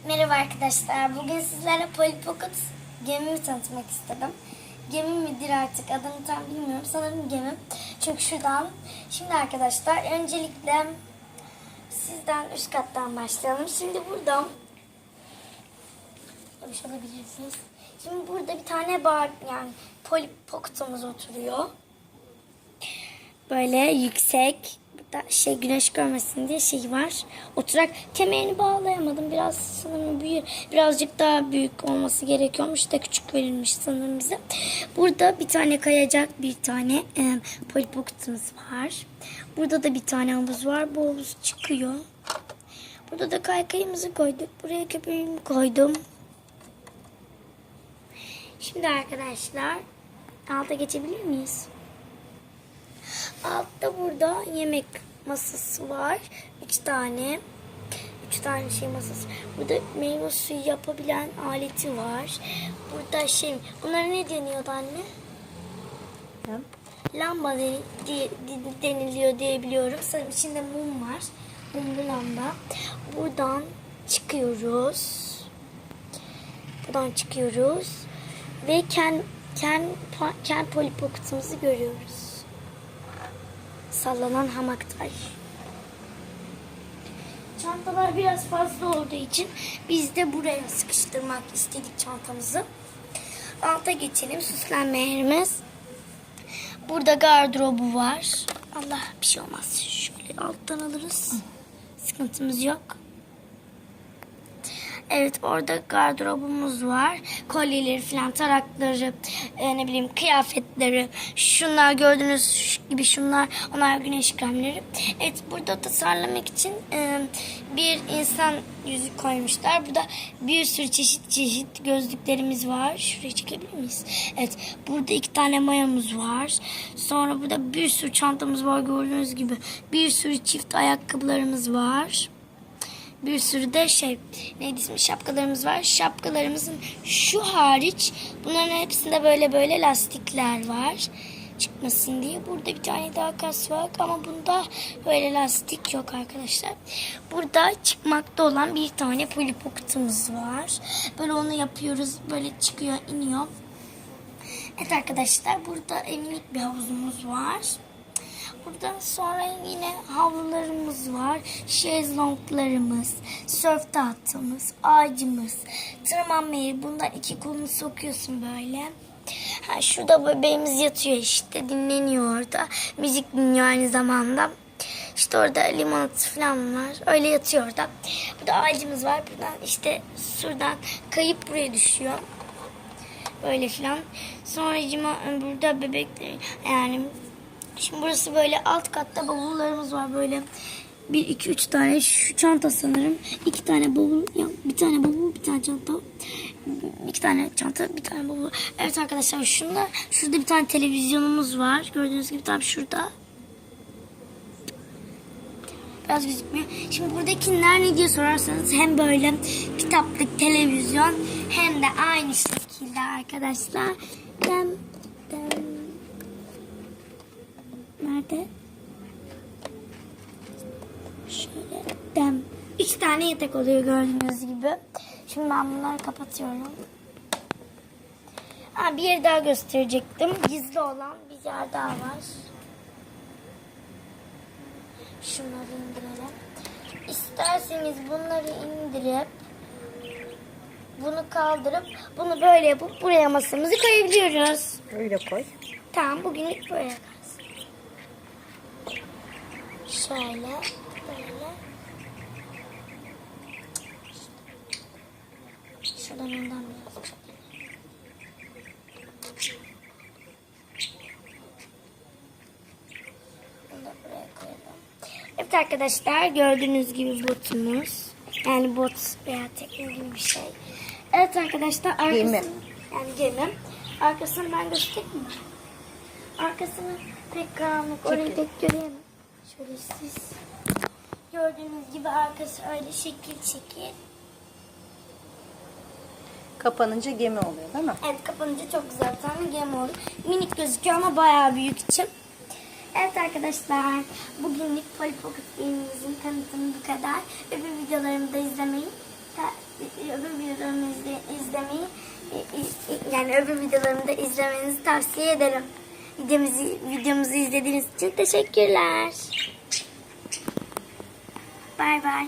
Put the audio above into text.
Merhaba arkadaşlar. Bugün sizlerle Polly Pocket gemimi tanıtmak istedim. Gemi midir artık adını tam bilmiyorum. Sanırım gemi. Çünkü şuradan. Şimdi arkadaşlar öncelikle sizden üst kattan başlayalım. Şimdi buradan bir alabilirsiniz. Şimdi burada bir tane bar yani Polly Pocket'ımız oturuyor. Böyle yüksek. Burada güneş görmesin diye var. Oturak kemerini bağlayamadım. Biraz sanırım birazcık daha büyük olması gerekiyormuş da küçük verilmiş sanırım bize. Burada bir tane kayacak bir tane Polly Pocket'ımız var. Burada da bir tane havuz var. Bu havuz çıkıyor. Burada da kaykayımızı koyduk. Buraya köpeğimi koydum. Şimdi arkadaşlar alta geçebilir miyiz? Altta burada yemek masası var. 3 tane masası. Burada meyve suyu yapabilen aleti var. Burada bunlara ne deniyordu anne? Lamba deniliyor diye biliyorum. Sanırım içinde mum var. Mumlu lamba. Buradan çıkıyoruz. Ve Ken Polly Pocket'ımızı görüyoruz. Sallanan hamaktaş. Çantalar biraz fazla olduğu için biz de buraya sıkıştırmak istedik çantamızı. Alta geçelim. Süslenme yerimiz. Burada gardırobu var. Allah bir şey olmaz. Şöyle alttan alırız. Sıkıntımız yok. Evet orada gardırobumuz var. Kolyeleri falan, tarakları, kıyafetleri. Şunlar gördüğünüz gibi onlar güneş kremleri. Evet burada tasarlamak için bir insan yüzü koymuşlar. Burada bir sürü çeşit gözlüklerimiz var. Şuraya çıkabilir miyiz? Evet burada 2 tane mayamız var. Sonra burada bir sürü çantamız var gördüğünüz gibi. Bir sürü çift ayakkabılarımız var. Bir sürü de şapkalarımız var. Şapkalarımızın şu hariç bunların hepsinde böyle lastikler var. Çıkmasın diye. Burada bir tane daha kas var ama bunda böyle lastik yok arkadaşlar. Burada çıkmakta olan bir tane Polly Pocket'ımız var. Böyle onu yapıyoruz. Böyle çıkıyor, iniyor. Evet arkadaşlar burada minik bir havuzumuz var. Buradan sonra yine havlularımız var. Şezlonglarımız, sörf tahtamız, ağacımız, tırmanma yeri. Bundan 2 kolunu sokuyorsun böyle. Şurada bebeğimiz yatıyor işte. Dinleniyor orada. Müzik dinliyor aynı zamanda. İşte orada limonata falan var. Öyle yatıyor orada. Burada ağacımız var. Buradan şuradan kayıp buraya düşüyor. Böyle falan. Sonra burada bebekler şimdi burası böyle alt katta bavullarımız var böyle 1 2 3 tane şu çanta sanırım 2 tane bavul bir tane bavul bir tane çanta 2 tane çanta bir tane bavul. Evet arkadaşlar şurada bir tane televizyonumuz var gördüğünüz gibi tam şurada biraz gözükmüyor. Şimdi buradakiler ne diye sorarsanız hem böyle kitaplık televizyon hem de aynı şekilde arkadaşlar nerede? Şöyle 3 tane yatak oluyor gördüğünüz gibi. Şimdi ben bunları kapatıyorum. Bir yer daha gösterecektim. Gizli olan bir yer daha var. Şunları indirelim. İsterseniz bunları indirip bunu kaldırıp bunu böyle yapıp buraya masamızı koyabiliyoruz. Öyle koy. Tamam bugünlük böyle kalsın. Şöyle böyle. Şuradan önden biraz. Bunu da buraya koyalım. Evet arkadaşlar gördüğünüz gibi botumuz. Yani bot veya tekne gibi bir şey. Evet arkadaşlar Gemi. Gemi. Arkasını ben göstereyim mi? Arkasını pek karanlık. Orayı pek göremem. Şöyle siz gördüğünüz gibi arkası öyle şekil. Kapanınca gemi oluyor değil mi? Evet kapanınca çok güzel bir tane gemi olur. Minik gözüküyor ama bayağı büyük için. Evet arkadaşlar bugünlük Polly Pocket gemimizin tanıtımı bu kadar. Öbür videolarımı da izlemeyi öbür videolarımı izlemeyi yani öbür videolarımı da izlemenizi tavsiye ederim. Videomuzu izlediğiniz için teşekkürler. Bay bay.